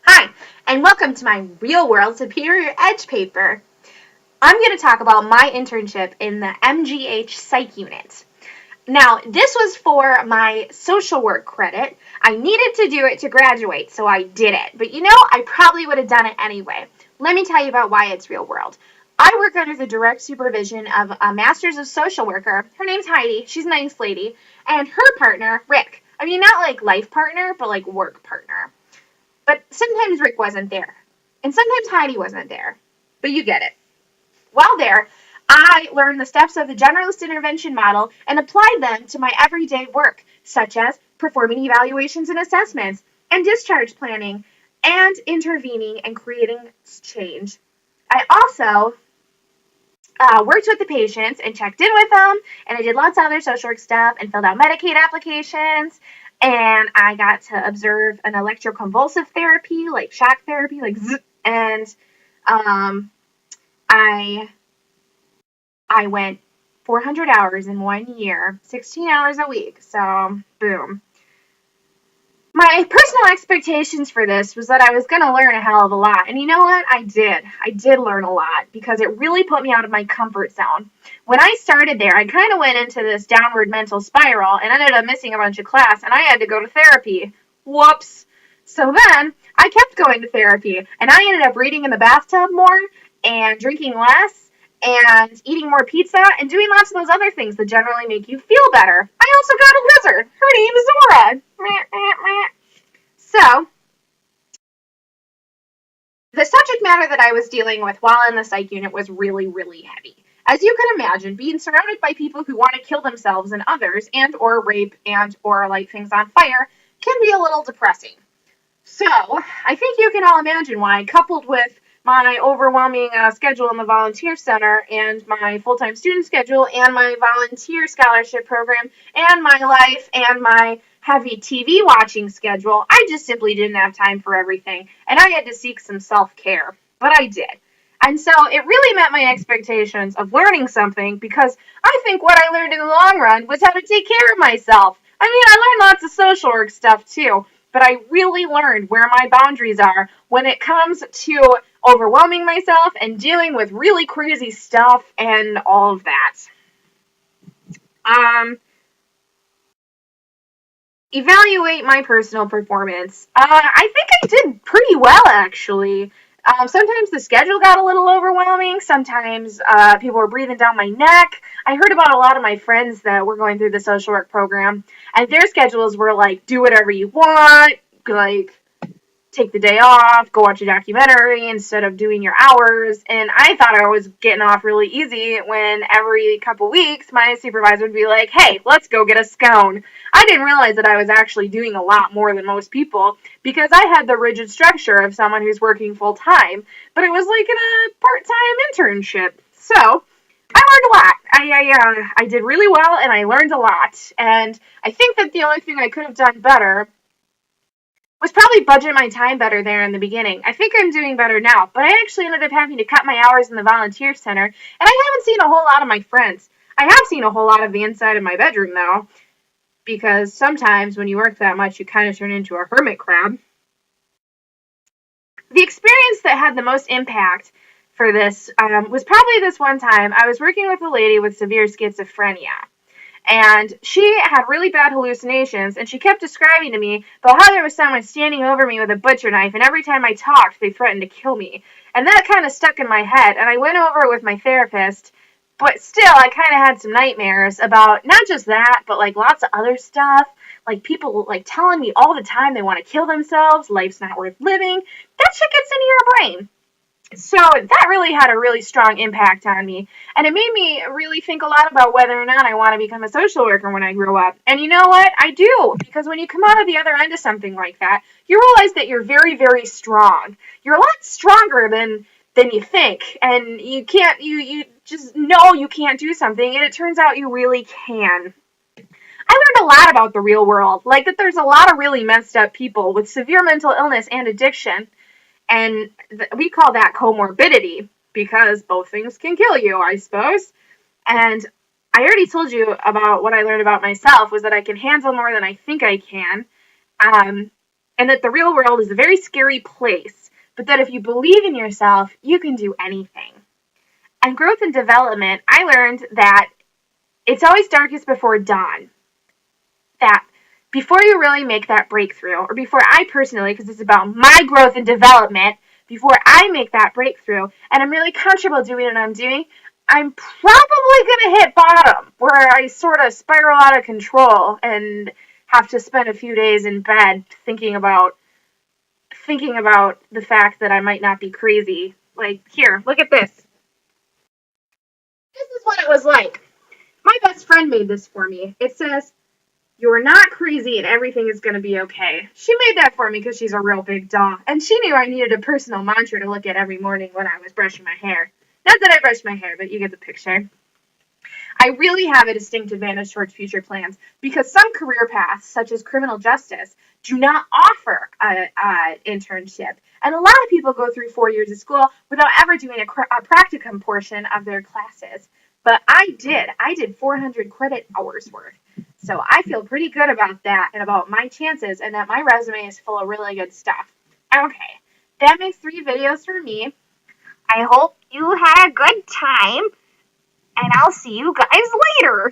Hi, and welcome to my Real World Superior Edge paper. I'm going to talk about my internship in the MGH Psych Unit. Now, this was for my social work credit. I needed to do it to graduate, so I did it. But I probably would have done it anyway. Let me tell you about why it's real world. I work under the direct supervision of a master's of social worker. Her name's Heidi. She's a nice lady. And her partner, Rick. I mean, not like life partner, but like work partner. But sometimes Rick wasn't there. And sometimes Heidi wasn't there. But you get it. While there, I learned the steps of the generalist intervention model and applied them to my everyday work, such as performing evaluations and assessments, and discharge planning, and intervening and creating change. I also worked with the patients and checked in with them, and I did lots of other social work stuff and filled out Medicaid applications. And I got to observe an electroconvulsive therapy, like shock therapy, like zzz, and I I went 400 hours in 1 year, 16 hours a week. So boom. My personal expectations for this was that I was going to learn a hell of a lot. And you know what? I did. I did learn a lot because it really put me out of my comfort zone. When I started there, I kind of went into this downward mental spiral and ended up missing a bunch of class, and I had to go to therapy. Whoops. So then I kept going to therapy, and I ended up reading in the bathtub more and drinking less and eating more pizza and doing lots of those other things that generally make you feel better. I also got a lizard. Her name is Zora. So, the subject matter that I was dealing with while in the psych unit was really, really heavy. As you can imagine, being surrounded by people who want to kill themselves and others and or rape and or light things on fire can be a little depressing. So, I think you can all imagine why, coupled with my overwhelming schedule in the volunteer center and my full-time student schedule and my volunteer scholarship program and my life and my heavy TV watching schedule, I just simply didn't have time for everything, and I had to seek some self-care. But I did. And so it really met my expectations of learning something, because I think what I learned in the long run was how to take care of myself. I mean, I learned lots of social work stuff too, but I really learned where my boundaries are when it comes to overwhelming myself and dealing with really crazy stuff and all of that. Um, Evaluate my personal performance. I think I did pretty well, actually. Sometimes the schedule got a little overwhelming. Sometimes people were breathing down my neck. I heard about a lot of my friends that were going through the social work program, and their schedules were like, do whatever you want, like, take the day off, go watch a documentary instead of doing your hours. And I thought I was getting off really easy when every couple weeks my supervisor would be like, hey, let's go get a scone. I didn't realize that I was actually doing a lot more than most people because I had the rigid structure of someone who's working full time, but it was like in a part-time internship. So I learned a lot. I did really well, and I learned a lot. And I think that the only thing I could have done better was probably budget my time better there in the beginning. I think I'm doing better now, but I actually ended up having to cut my hours in the volunteer center, and I haven't seen a whole lot of my friends. I have seen a whole lot of the inside of my bedroom, though, because sometimes when you work that much, you kind of turn into a hermit crab. The experience that had the most impact for this was probably this one time I was working with a lady with severe schizophrenia. And she had really bad hallucinations, and she kept describing to me about how there was someone standing over me with a butcher knife, and every time I talked, they threatened to kill me. And that kind of stuck in my head, and I went over it with my therapist, but still, I kind of had some nightmares about not just that, but like lots of other stuff, like people like telling me all the time they want to kill themselves, life's not worth living. That shit gets into your brain. So that really had a really strong impact on me, and it made me really think a lot about whether or not I want to become a social worker when I grow up. And you know what? I do, because when you come out of the other end of something like that, you realize that you're very, very strong. You're a lot stronger than you think, and you can't you just know you can't do something, and it turns out you really can. I learned a lot about the real world, like that there's a lot of really messed up people with severe mental illness and addiction, and we call that comorbidity because both things can kill you, I suppose. And I already told you about what I learned about myself was that I can handle more than I think I can. And and that the real world is a very scary place, but that if you believe in yourself, you can do anything. And growth and development, I learned that it's always darkest before dawn. That before you really make that breakthrough, or before I personally, because it's about my growth and development, before I make that breakthrough, and I'm really comfortable doing what I'm doing, I'm probably going to hit bottom, where I sort of spiral out of control and have to spend a few days in bed thinking about the fact that I might not be crazy. Like, here, look at this. This is what it was like. My best friend made this for me. It says, "You're not crazy and everything is going to be okay." She made that for me because she's a real big doll. And she knew I needed a personal mantra to look at every morning when I was brushing my hair. Not that I brush my hair, but you get the picture. I really have a distinct advantage towards future plans because some career paths, such as criminal justice, do not offer an internship. And a lot of people go through 4 years of school without ever doing a practicum portion of their classes. But I did. I did 400 credit hours worth. So I feel pretty good about that and about my chances and that my resume is full of really good stuff. Okay, that makes 3 videos for me. I hope you had a good time, and I'll see you guys later.